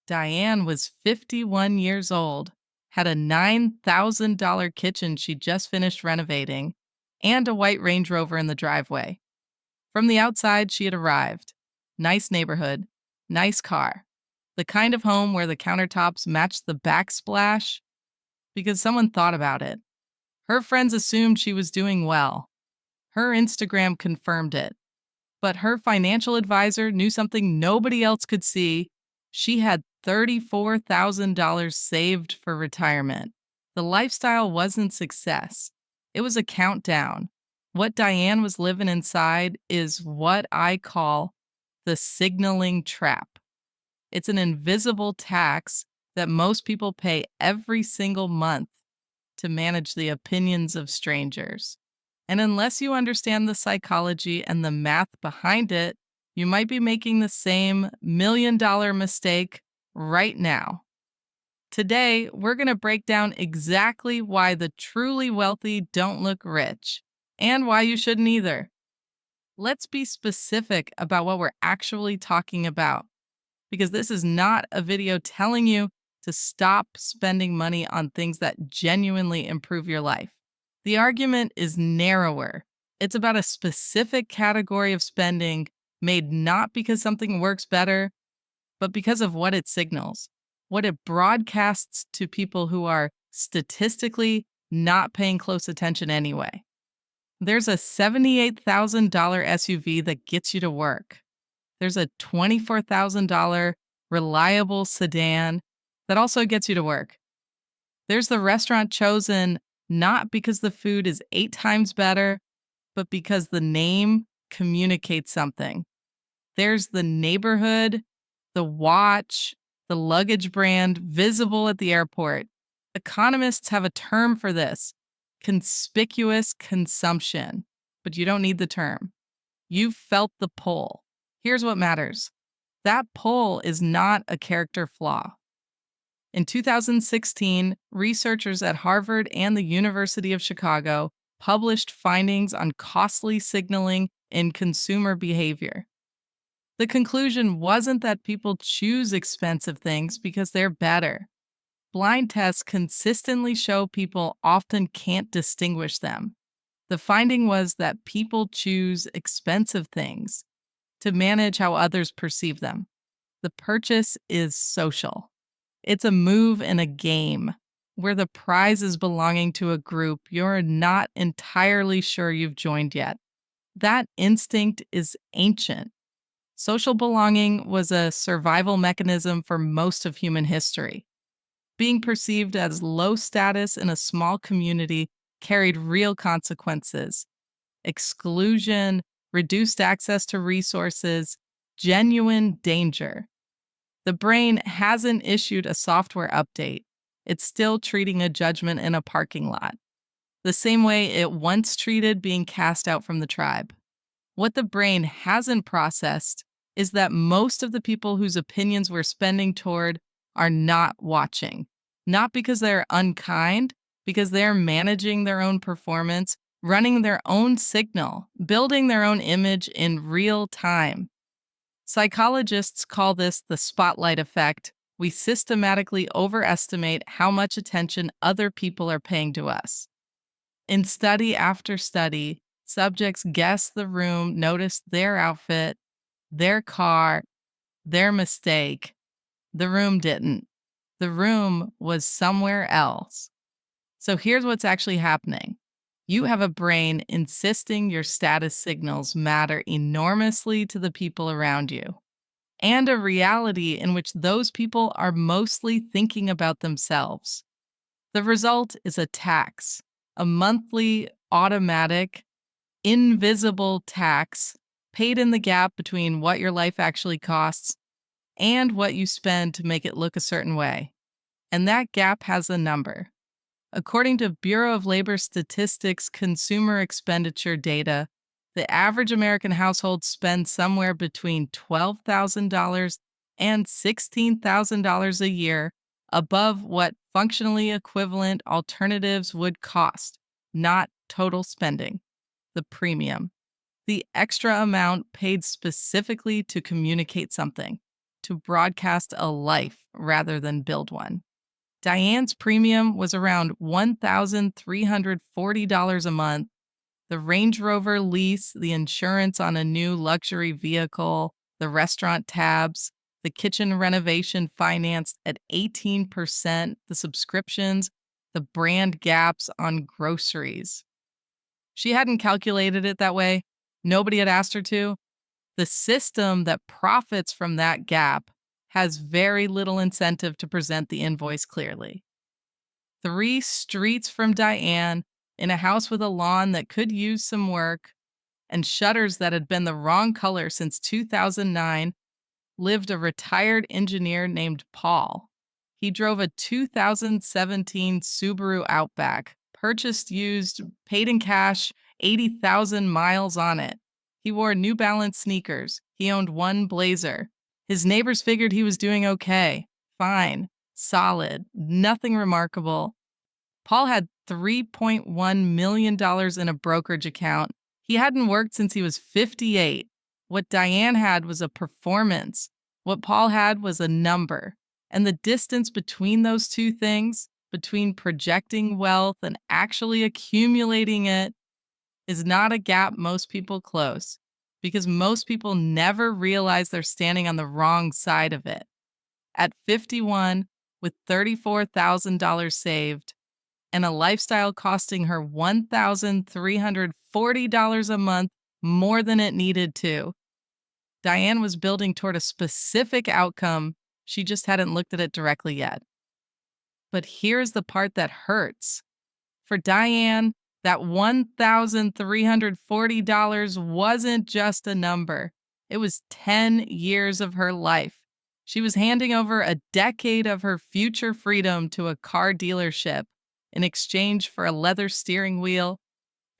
Diane was 51 years old, had a $9,000 kitchen she just finished renovating, and a white Range Rover in the driveway. From the outside, she had arrived. Nice neighborhood, nice car. The kind of home where the countertops matched the backsplash because someone thought about it. Her friends assumed she was doing well. Her Instagram confirmed it. But her financial advisor knew something nobody else could see. She had $34,000 saved for retirement. The lifestyle wasn't success, it was a countdown. What Diane was living inside is what I call the signaling trap. It's an invisible tax that most people pay every single month to manage the opinions of strangers. And unless you understand the psychology and the math behind it, you might be making the same $1 million mistake right now. Today, we're going to break down exactly why the truly wealthy don't look rich and why you shouldn't either. Let's be specific about what we're actually talking about, because this is not a video telling you to stop spending money on things that genuinely improve your life. The argument is narrower. It's about a specific category of spending made not because something works better, but because of what it signals, what it broadcasts to people who are statistically not paying close attention anyway. There's a $78,000 SUV that gets you to work. There's a $24,000 reliable sedan that also gets you to work. There's the restaurant chosen not because the food is 8 times better, but because the name communicates something. There's the neighborhood, the watch, the luggage brand visible at the airport. Economists have a term for this: conspicuous consumption. But you don't need the term. You've felt the pull. Here's what matters: that pull is not a character flaw. In 2016, researchers at Harvard and the University of Chicago published findings on costly signaling in consumer behavior. The conclusion wasn't that people choose expensive things because they're better. Blind tests consistently show people often can't distinguish them. The finding was that people choose expensive things to manage how others perceive them. The purchase is social. It's a move in a game where the prize is belonging to a group you're not entirely sure you've joined yet. That instinct is ancient. Social belonging was a survival mechanism for most of human history. Being perceived as low status in a small community carried real consequences: exclusion, reduced access to resources, genuine danger. The brain hasn't issued a software update. It's still treating a judgment in a parking lot, the same way it once treated being cast out from the tribe. What the brain hasn't processed is that most of the people whose opinions we're spending toward are not watching. Not because they're unkind, because they're managing their own performance, running their own signal, building their own image in real time. Psychologists call this the spotlight effect. We systematically overestimate how much attention other people are paying to us. In study after study, subjects guessed the room, noticed their outfit, their car, their mistake. The room didn't. The room was somewhere else. So here's what's actually happening. You have a brain insisting your status signals matter enormously to the people around you, and a reality in which those people are mostly thinking about themselves. The result is a tax, a monthly, automatic, invisible tax paid in the gap between what your life actually costs and what you spend to make it look a certain way. And that gap has a number. According to Bureau of Labor Statistics consumer expenditure data, the average American household spends somewhere between $12,000 and $16,000 a year above what functionally equivalent alternatives would cost, not total spending, the premium, the extra amount paid specifically to communicate something, to broadcast a life rather than build one. Diane's premium was around $1,340 a month. The Range Rover lease, the insurance on a new luxury vehicle, the restaurant tabs, the kitchen renovation financed at 18%, the subscriptions, the brand gaps on groceries. She hadn't calculated it that way. Nobody had asked her to. The system that profits from that gap has very little incentive to present the invoice clearly. 3 streets from Diane, in a house with a lawn that could use some work and shutters that had been the wrong color since 2009, lived a retired engineer named Paul. He drove a 2017 Subaru Outback, purchased used, paid in cash, 80,000 miles on it. He wore New Balance sneakers. He owned one blazer. His neighbors figured he was doing okay, fine, solid, nothing remarkable. Paul had $3.1 million in a brokerage account. He hadn't worked since he was 58. What Diane had was a performance. What Paul had was a number. And the distance between those two things, between projecting wealth and actually accumulating it, is not a gap most people close, because most people never realize they're standing on the wrong side of it. At 51, with $34,000 saved, and a lifestyle costing her $1,340 a month more than it needed to, Diane was building toward a specific outcome. She just hadn't looked at it directly yet. But here's the part that hurts. For Diane, that $1,340 wasn't just a number. It was 10 years of her life. She was handing over a decade of her future freedom to a car dealership in exchange for a leather steering wheel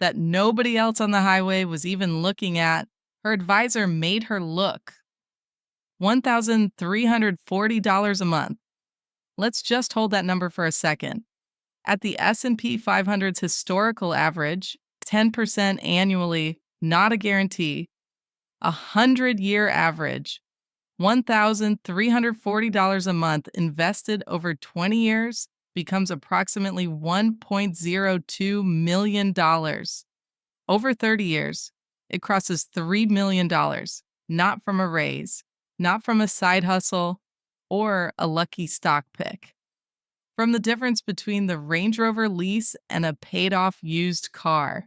that nobody else on the highway was even looking at. Her advisor made her look. $1,340 a month. Let's just hold that number for a second. At the S&P 500's historical average, 10% annually, not a guarantee, a 100-year average, $1,340 a month invested over 20 years becomes approximately $1.02 million. Over 30 years, it crosses $3 million, not from a raise, not from a side hustle, or a lucky stock pick. From the difference between the Range Rover lease and a paid-off used car,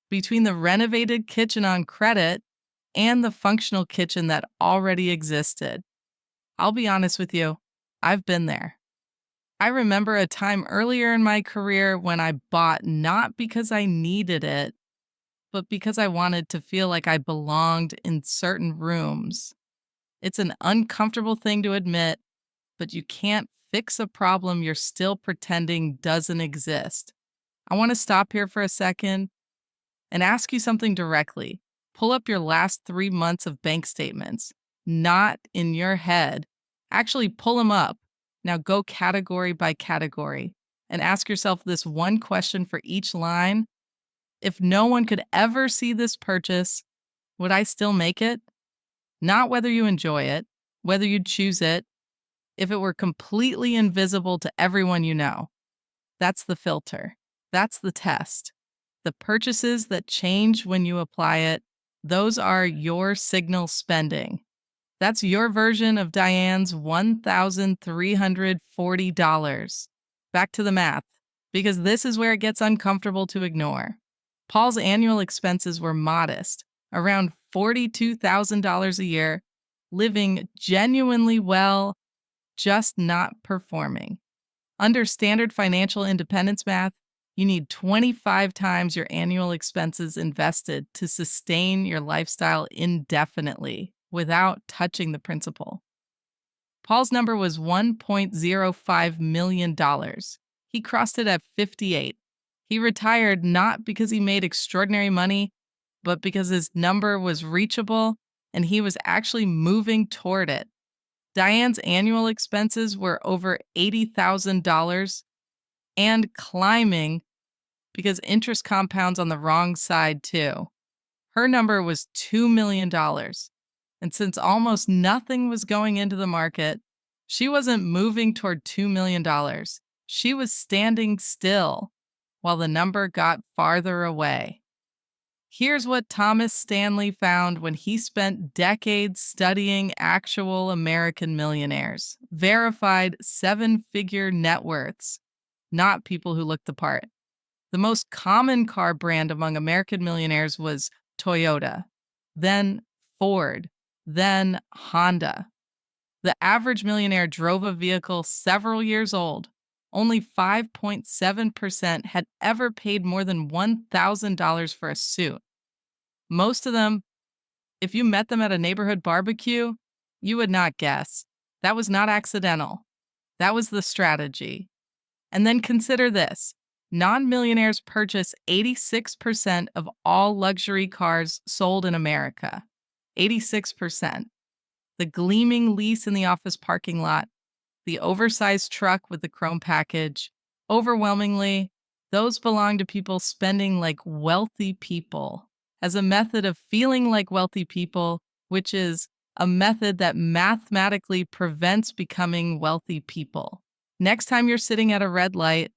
between the renovated kitchen on credit and the functional kitchen that already existed. I'll be honest with you, I've been there. I remember a time earlier in my career when I bought not because I needed it, but because I wanted to feel like I belonged in certain rooms. It's an uncomfortable thing to admit, but you can't fix a problem you're still pretending doesn't exist. I want to stop here for a second and ask you something directly. Pull up your last 3 months of bank statements, not in your head. Actually, pull them up. Now go category by category and ask yourself this one question for each line. If no one could ever see this purchase, would I still make it? Not whether you enjoy it, whether you'd choose it, if it were completely invisible to everyone you know. That's the filter. That's the test. The purchases that change when you apply it, those are your signal spending. That's your version of Diane's $1,340. Back to the math, because this is where it gets uncomfortable to ignore. Paul's annual expenses were modest, around $42,000 a year, living genuinely well, just not performing. Under standard financial independence math, you need 25 times your annual expenses invested to sustain your lifestyle indefinitely without touching the principal. Paul's number was $1.05 million. He crossed it at 58. He retired not because he made extraordinary money, but because his number was reachable and he was actually moving toward it. Diane's annual expenses were over $80,000 and climbing because interest compounds on the wrong side too. Her number was $2 million. And since almost nothing was going into the market, she wasn't moving toward $2 million. She was standing still while the number got farther away. Here's what Thomas Stanley found when he spent decades studying actual American millionaires, verified seven-figure net worths, not people who looked the part. The most common car brand among American millionaires was Toyota, then Ford, then Honda. The average millionaire drove a vehicle several years old. Only 5.7% had ever paid more than $1,000 for a suit. Most of them, if you met them at a neighborhood barbecue, you would not guess. That was not accidental. That was the strategy. And then consider this. Non-millionaires purchase 86% of all luxury cars sold in America. 86%. The gleaming lease in the office parking lot, the oversized truck with the chrome package. Overwhelmingly, those belong to people spending like wealthy people as a method of feeling like wealthy people, which is a method that mathematically prevents becoming wealthy people. Next time you're sitting at a red light,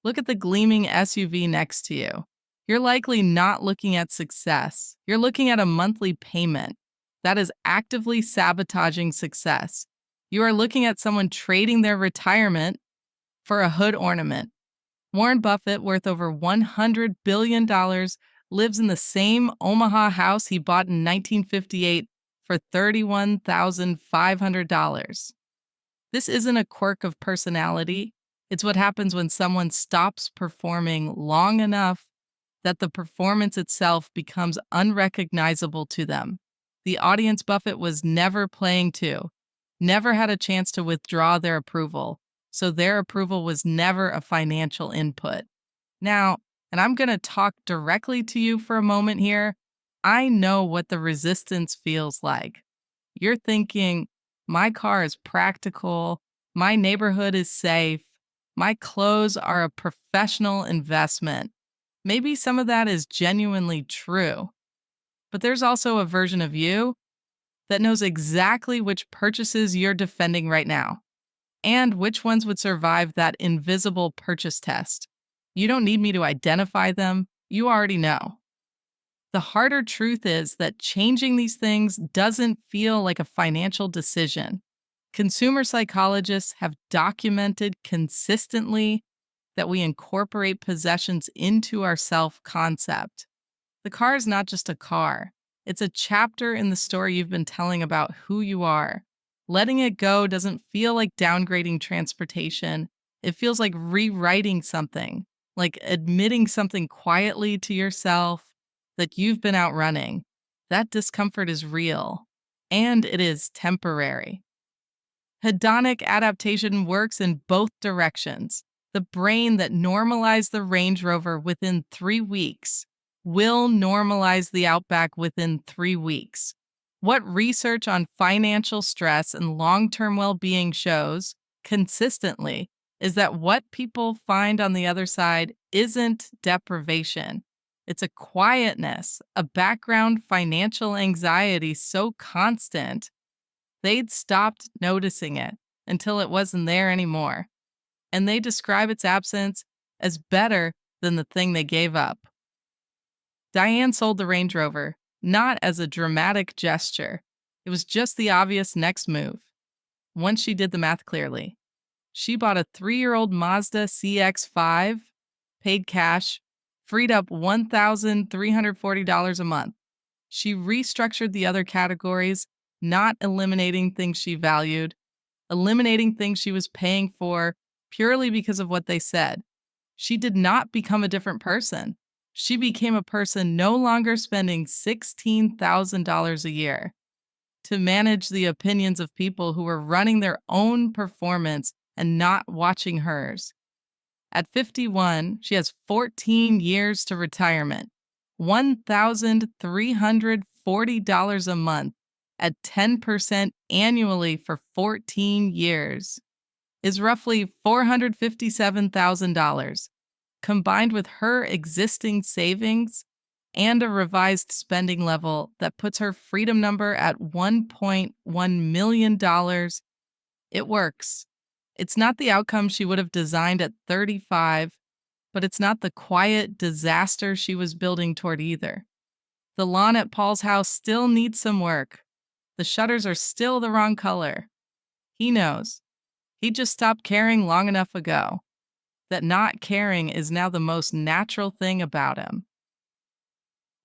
look at the gleaming SUV next to you. You're likely not looking at success. You're looking at a monthly payment. That is actively sabotaging success. You are looking at someone trading their retirement for a hood ornament. Warren Buffett, worth over $100 billion, lives in the same Omaha house he bought in 1958 for $31,500. This isn't a quirk of personality. It's what happens when someone stops performing long enough that the performance itself becomes unrecognizable to them. The audience Buffett was never playing to, never had a chance to withdraw their approval, so their approval was never a financial input. Now, and I'm going to talk directly to you for a moment here. I know what the resistance feels like. You're thinking, my car is practical, my neighborhood is safe, my clothes are a professional investment. Maybe some of that is genuinely true. But there's also a version of you that knows exactly which purchases you're defending right now and which ones would survive that invisible purchase test. You don't need me to identify them. You already know. The harder truth is that changing these things doesn't feel like a financial decision. Consumer psychologists have documented consistently that we incorporate possessions into our self-concept. The car is not just a car. It's a chapter in the story you've been telling about who you are. Letting it go doesn't feel like downgrading transportation. It feels like rewriting something, like admitting something quietly to yourself that you've been outrunning. That discomfort is real, and it is temporary. Hedonic adaptation works in both directions. The brain that normalized the Range Rover within 3 weeks will normalize the Outback within 3 weeks. What research on financial stress and long-term well-being shows consistently is that what people find on the other side isn't deprivation. It's a quietness, a background financial anxiety so constant, they'd stopped noticing it until it wasn't there anymore. And they describe its absence as better than the thing they gave up. Diane sold the Range Rover, not as a dramatic gesture. It was just the obvious next move. Once she did the math clearly, she bought a 3-year-old Mazda CX-5, paid cash, freed up $1,340 a month. She restructured the other categories, not eliminating things she valued, eliminating things she was paying for purely because of what they said. She did not become a different person. She became a person no longer spending $16,000 a year to manage the opinions of people who were running their own performance and not watching hers. At 51, she has 14 years to retirement, $1,340 a month at 10% annually for 14 years is roughly $457,000. Combined with her existing savings and a revised spending level that puts her freedom number at $1.1 million. It works. It's not the outcome she would have designed at 35, but it's not the quiet disaster she was building toward either. The lawn at Paul's house still needs some work. The shutters are still the wrong color. He knows. He just stopped caring long enough ago. That not caring is now the most natural thing about him.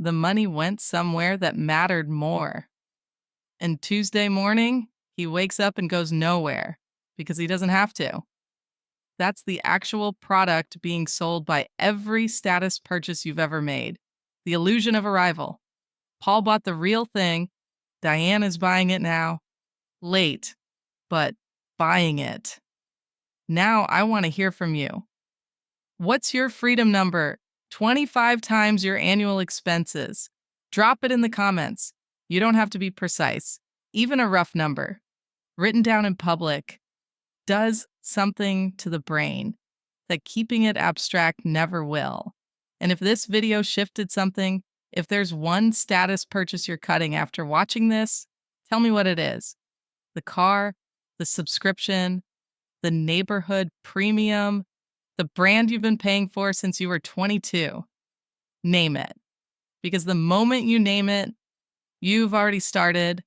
The money went somewhere that mattered more. And Tuesday morning, he wakes up and goes nowhere because he doesn't have to. That's the actual product being sold by every status purchase you've ever made. The illusion of arrival. Paul bought the real thing. Diane is buying it now. Late, but buying it. Now I want to hear from you. What's your freedom number? 25 times your annual expenses. Drop it in the comments. You don't have to be precise. Even a rough number, written down in public, does something to the brain that keeping it abstract never will. And if this video shifted something, if there's one status purchase you're cutting after watching this, tell me what it is. The car, the subscription, the neighborhood premium, the brand you've been paying for since you were 22. Name it. Because the moment you name it, you've already started